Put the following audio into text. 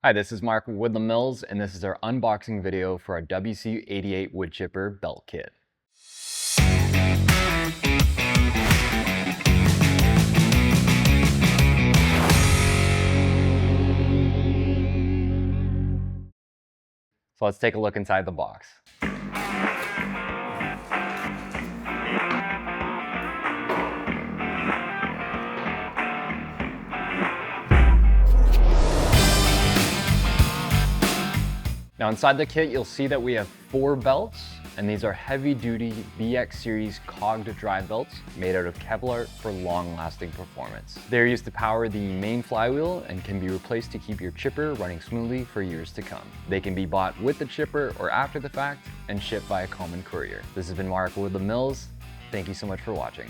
Hi, this is Mark with Woodland Mills, and this is our unboxing video for our WC88 wood chipper belt kit. So let's take a look inside the box. Now inside the kit, you'll see that we have 4 belts, and these are heavy-duty BX series cogged dry belts made out of Kevlar for long-lasting performance. They're used to power the main flywheel and can be replaced to keep your chipper running smoothly for years to come. They can be bought with the chipper or after the fact and shipped by a common courier. This has been Mark with Woodland Mills. Thank you so much for watching.